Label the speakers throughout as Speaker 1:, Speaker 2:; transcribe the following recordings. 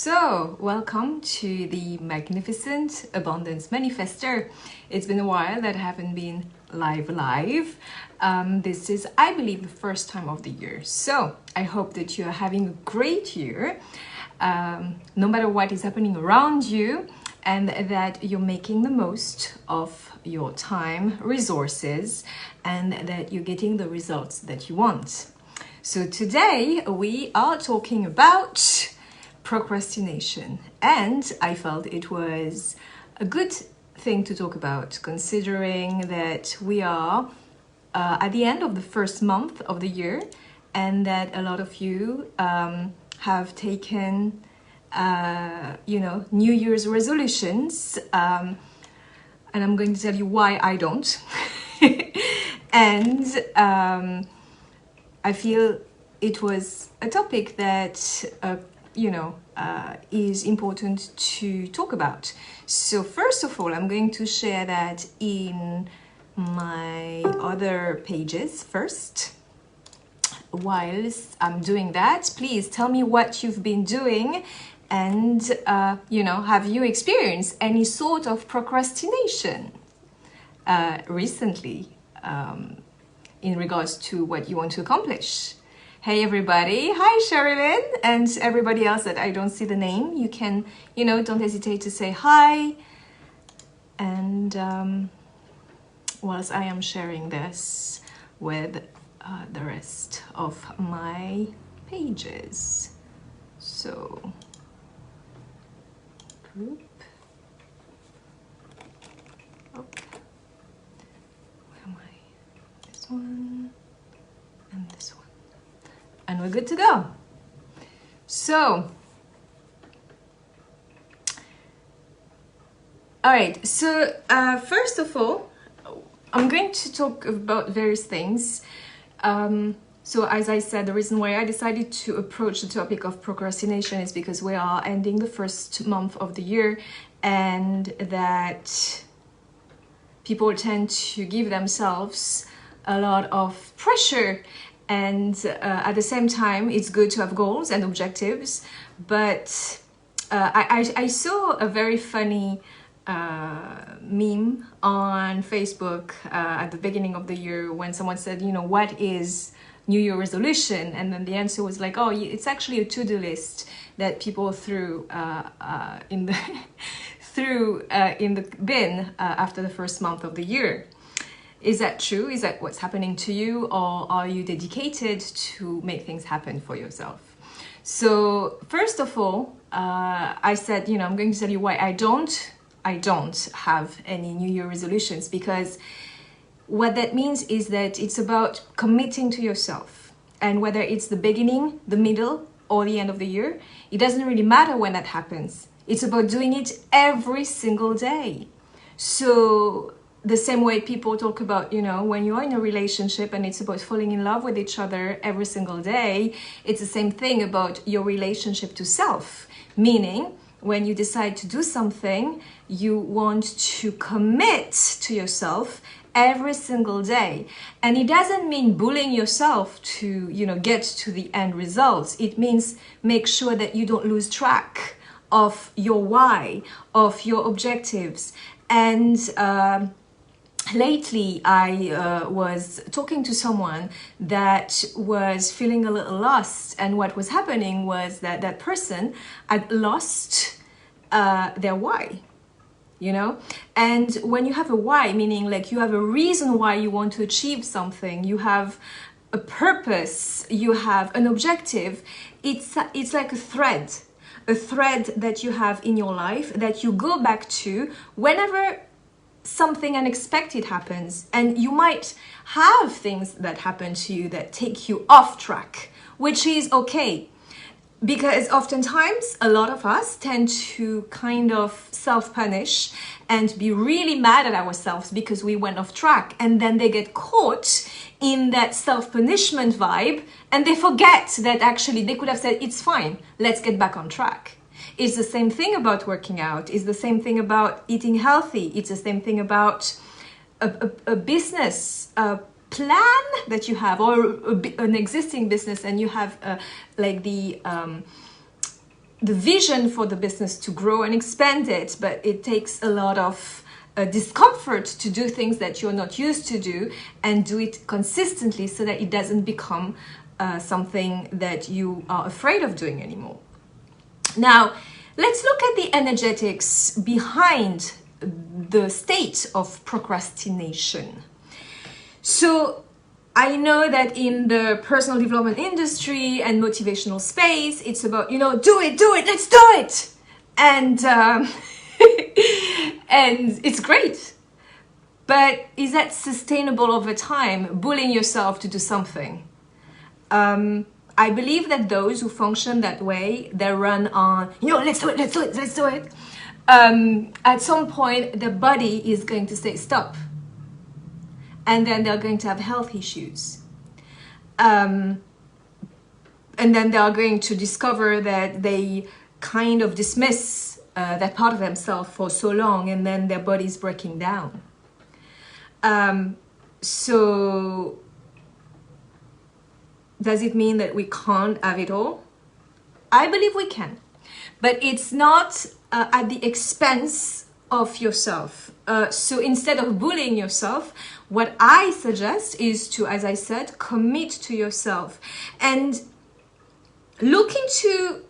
Speaker 1: So, welcome to the Magnificent Abundance Manifester. It's been a while that I haven't been live. This is, I believe, the first time of the year. So, I hope that you are having a great year, no matter what is happening around you, and that you're making the most of your time, resources, and that you're getting the results that you want. So today we are talking about procrastination, and I felt it was a good thing to talk about, considering that we are at the end of the first month of the year, and that a lot of you have taken New Year's resolutions, and I'm going to tell you why I don't. And I feel it was a topic that is important to talk about. So first of all, I'm going to share that in my other pages first. Whilst I'm doing that, please tell me what you've been doing, and have you experienced any sort of procrastination recently in regards to what you want to accomplish? Hey everybody, hi Sherilyn, and everybody else that I don't see the name, you can, don't hesitate to say hi. And whilst I am sharing this with the rest of my pages. So, group. Oh. Where am I? This one and this one. And we're good to go. So, all right. So, first of all, I'm going to talk about various things. So, as I said, the reason why I decided to approach the topic of procrastination is because we are ending the first month of the year, and that people tend to give themselves a lot of pressure. And at the same time, it's good to have goals and objectives. But I saw a very funny meme on Facebook at the beginning of the year when someone said, what is New Year resolution? And then the answer was like, oh, it's actually a to-do list that people threw in the in the bin after the first month of the year. Is that true? Is that what's happening to you? Or are you dedicated to make things happen for yourself? So first of all, I said, I'm going to tell you why I don't have any New Year resolutions, because what that means is that it's about committing to yourself. And whether it's the beginning, the middle, or the end of the year, it doesn't really matter when that happens. It's about doing it every single day. So the same way people talk about, when you're in a relationship and it's about falling in love with each other every single day, it's the same thing about your relationship to self. Meaning, when you decide to do something, you want to commit to yourself every single day. And it doesn't mean bullying yourself to, get to the end results. It means make sure that you don't lose track of your why, of your objectives. And lately, I was talking to someone that was feeling a little lost, and what was happening was that that person had lost their why, And when you have a why, meaning like you have a reason why you want to achieve something, you have a purpose, you have an objective, it's like a thread that you have in your life that you go back to whenever something unexpected happens. And you might have things that happen to you that take you off track, which is okay, because oftentimes a lot of us tend to kind of self-punish and be really mad at ourselves because we went off track, and then they get caught in that self-punishment vibe and they forget that actually they could have said, it's fine, let's get back on track. It's the same thing about working out. It's the same thing about eating healthy. It's the same thing about a business plan that you have, or an existing business, and you have like the the vision for the business to grow and expand it, but it takes a lot of discomfort to do things that you're not used to do, and do it consistently so that it doesn't become something that you are afraid of doing anymore. Now, let's look at the energetics behind the state of procrastination. So I know that in the personal development industry and motivational space, it's about, do it, let's do it. And, and it's great. But is that sustainable over time, bullying yourself to do something? I believe that those who function that way, they run on, let's do it. At some point, the body is going to say stop. And then they're going to have health issues. And then they are going to discover that they kind of dismiss that part of themselves for so long, and then their body's breaking down. So does it mean that we can't have it all? I believe we can, but it's not at the expense of yourself. So instead of bullying yourself, what I suggest is to, as I said, commit to yourself and look into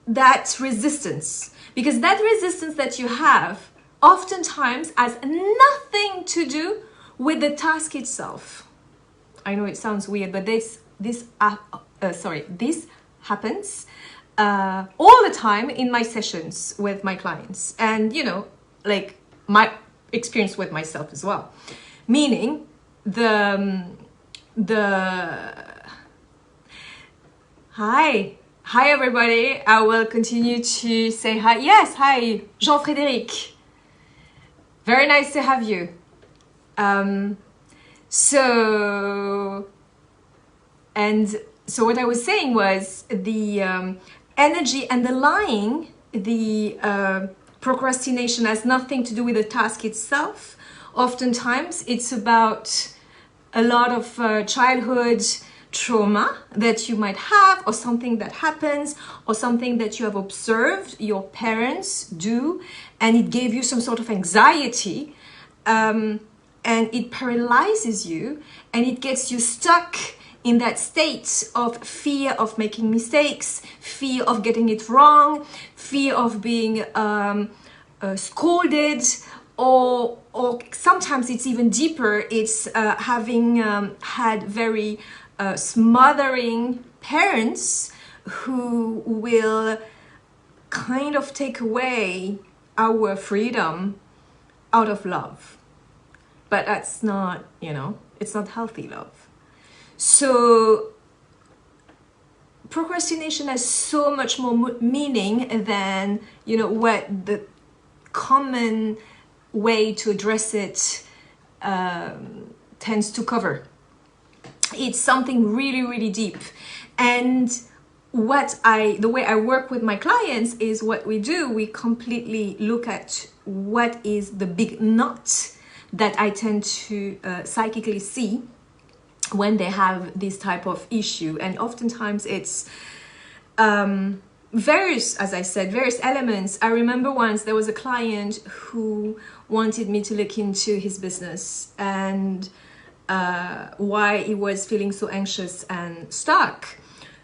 Speaker 1: that resistance, because that resistance that you have oftentimes has nothing to do with the task itself. I know it sounds weird, but this happens all the time in my sessions with my clients, and like my experience with myself as well. Meaning Hi everybody. I will continue to say hi. Yes, hi Jean-Frédéric. Very nice to have you. So what I was saying was the energy underlying the procrastination has nothing to do with the task itself. Oftentimes it's about a lot of childhood trauma that you might have, or something that happens, or something that you have observed your parents do, and it gave you some sort of anxiety, and it paralyzes you, and it gets you stuck in that state of fear of making mistakes, fear of getting it wrong, fear of being scolded, or sometimes it's even deeper. It's having had very smothering parents who will kind of take away our freedom out of love. But that's not, it's not healthy love. So procrastination has so much more meaning than, what the common way to address it tends to cover. It's something really, really deep. And the way I work with my clients is what we do, we completely look at what is the big knot that I tend to psychically see when they have this type of issue. And oftentimes it's various elements. I remember once there was a client who wanted me to look into his business and why he was feeling so anxious and stuck.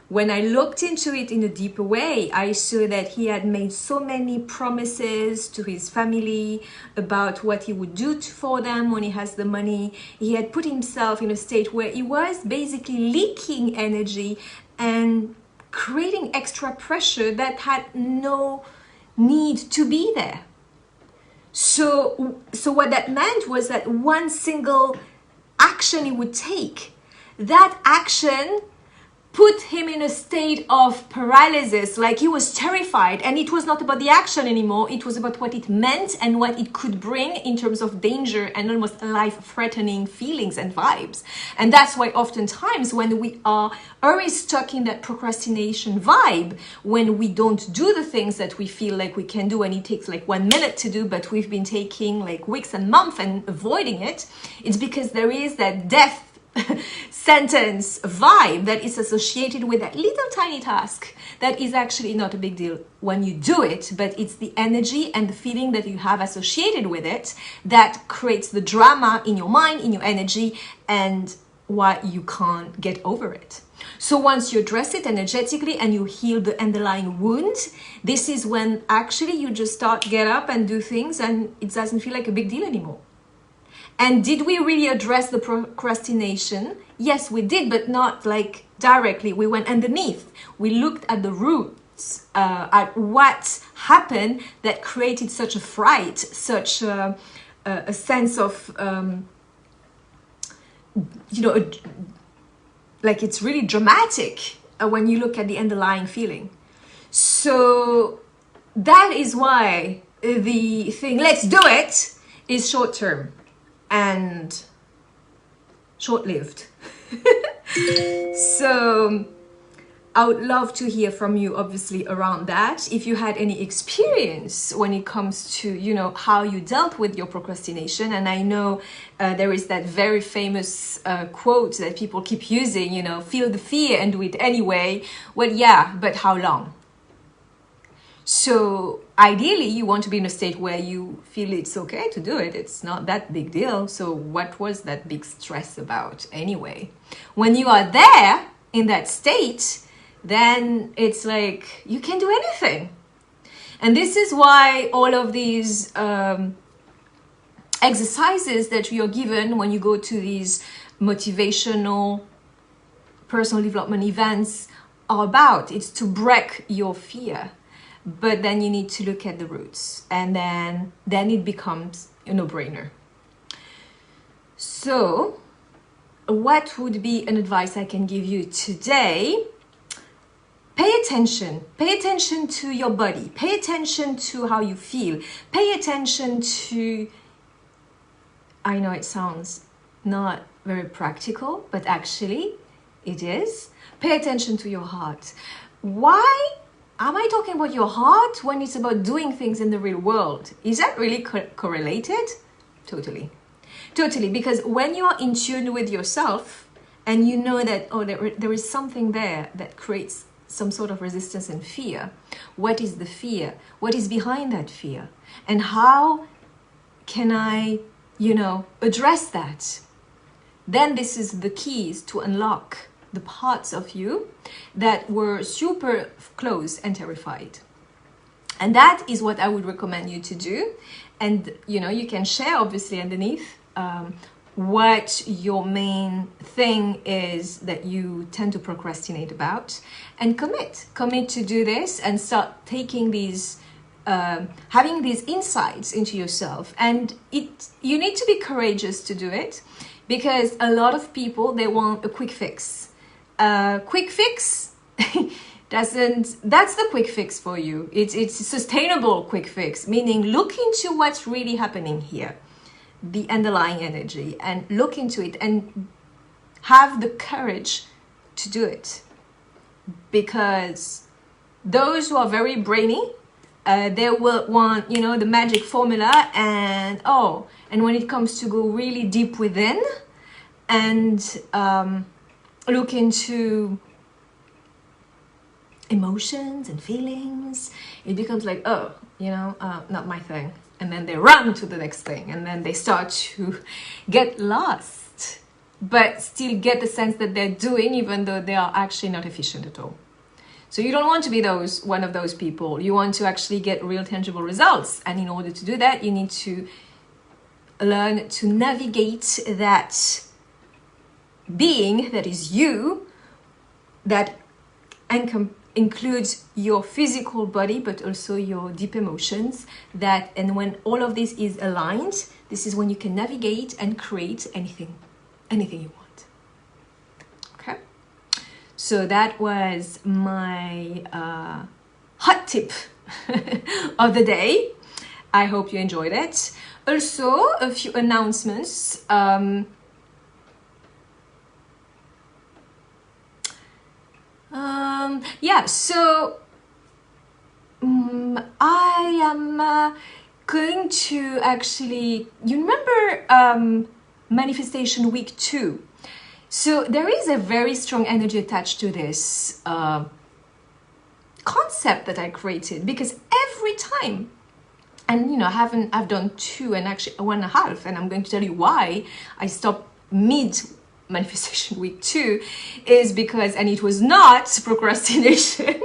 Speaker 1: When I looked into it in a deeper way, I saw that he had made so many promises to his family about what he would do for them when he has the money. He had put himself in a state where he was basically leaking energy and creating extra pressure that had no need to be there. So what that meant was that one single action he would take, that action put him in a state of paralysis, like he was terrified, and it was not about the action anymore, it was about what it meant and what it could bring in terms of danger and almost life-threatening feelings and vibes. And that's why oftentimes when we are already stuck in that procrastination vibe, when we don't do the things that we feel like we can do and it takes like 1 minute to do, but we've been taking like weeks and months and avoiding it, it's because there is that death sentence, vibe that is associated with that little tiny task that is actually not a big deal when you do it, but it's the energy and the feeling that you have associated with it that creates the drama in your mind, in your energy, and why you can't get over it. So once you address it energetically and you heal the underlying wound, this is when actually you just start, get up and do things, and it doesn't feel like a big deal anymore. And did we really address the procrastination? Yes, we did, but not like directly. We went underneath. We looked at the roots, at what happened that created such a fright, such a sense of, like it's really dramatic when you look at the underlying feeling. So that is why the thing, let's do it, is short term and short-lived. So I would love to hear from you, obviously, around that. If you had any experience when it comes to, how you dealt with your procrastination. And I know there is that very famous quote that people keep using, feel the fear and do it anyway. Well, yeah, but how long? So ideally, you want to be in a state where you feel it's okay to do it. It's not that big deal. So what was that big stress about anyway? When you are there in that state, then it's like you can do anything. And this is why all of these exercises that you're given when you go to these motivational personal development events are about. It's to break your fear. But then you need to look at the roots, and then it becomes a no-brainer. So what would be an advice I can give you today? Pay attention to your body, pay attention to how you feel, pay attention to, I know it sounds not very practical, but actually it is. Pay attention to your heart. Why am I talking about your heart when it's about doing things in the real world? Is that really correlated? Totally, because when you are in tune with yourself and you know that, there is something there that creates some sort of resistance and fear. What is the fear? What is behind that fear? And how can I, address that? Then this is the keys to unlock the parts of you that were super close and terrified. And that is what I would recommend you to do. And, you can share obviously underneath what your main thing is that you tend to procrastinate about, and commit to do this and start taking these, having these insights into yourself. And you need to be courageous to do it, because a lot of people, they want a quick fix. Quick fix that's the quick fix for you. It's a sustainable quick fix, meaning look into what's really happening here, the underlying energy, and look into it and have the courage to do it. Because those who are very brainy, they will want, the magic formula, and when it comes to go really deep within and look into emotions and feelings, it becomes like, not my thing. And then they run to the next thing, and then they start to get lost, but still get the sense that they're doing, even though they are actually not efficient at all. So you don't want to be one of those people. You want to actually get real tangible results. And in order to do that, you need to learn to navigate that being that is you, that includes your physical body, but also your deep emotions. And when all of this is aligned, this is when you can navigate and create anything you want. Okay, so that was my hot tip of the day. I hope you enjoyed it. Also, a few announcements. So I am going to actually, you remember Manifestation Week 2? So there is a very strong energy attached to this concept that I created, because every time, and you know, I've done 2 and actually 1.5, and I'm going to tell you why I stopped mid manifestation week 2 is because, and it was not procrastination.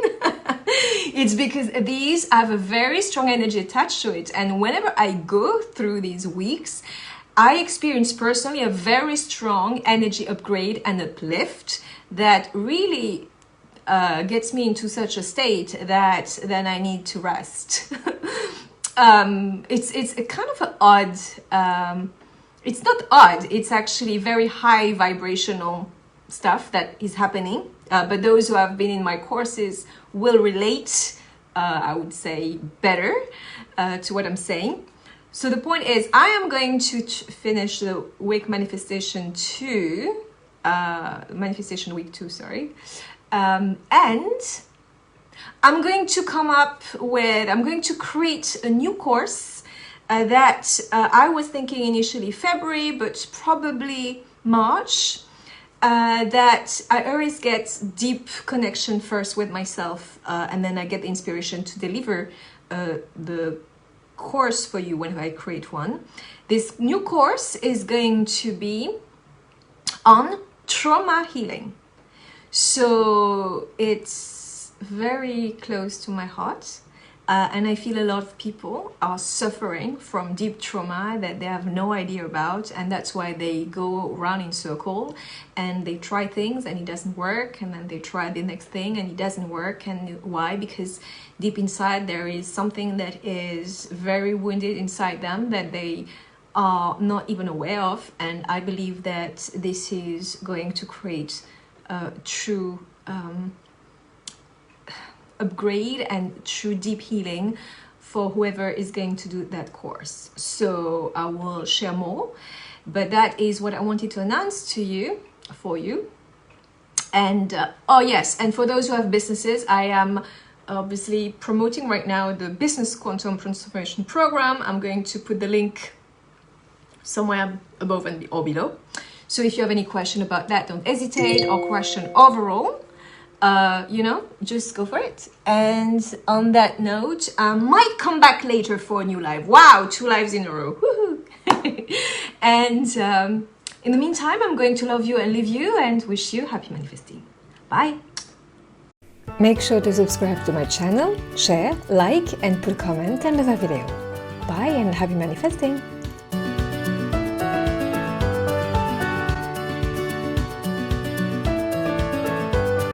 Speaker 1: It's because these have a very strong energy attached to it, and whenever I go through these weeks, I experience personally a very strong energy upgrade and uplift that really gets me into such a state that then I need to rest. It's a kind of an odd, it's not odd, it's actually very high vibrational stuff that is happening. But those who have been in my courses will relate, I would say, better to what I'm saying. So the point is, I am going to finish the week manifestation 2, manifestation week 2, sorry. And I'm going to I'm going to create a new course that I was thinking initially February, but probably March. That I always get deep connection first with myself, and then I get the inspiration to deliver the course for you when I create one. This new course is going to be on trauma healing. So it's very close to my heart, and I feel a lot of people are suffering from deep trauma that they have no idea about, and that's why they go around in circle and they try things and it doesn't work, and then they try the next thing and it doesn't work. And why? Because deep inside there is something that is very wounded inside them that they are not even aware of, and I believe that this is going to create a true upgrade and true deep healing for whoever is going to do that course. So I will share more, but that is what I wanted to announce to you, for you. And oh yes, and for those who have businesses, I am obviously promoting right now the Business Quantum Transformation Program. I'm going to put the link somewhere above and or below. So if you have any question about that, don't hesitate, or question overall, you know, just go for it. And on that note, I might come back later for a new live. Wow, 2 lives in a row. Woohoo! And in the meantime, I'm going to love you and leave you and wish you happy manifesting. Bye. Make sure to subscribe to my channel, share, like, and put a comment under the video. Bye and happy manifesting.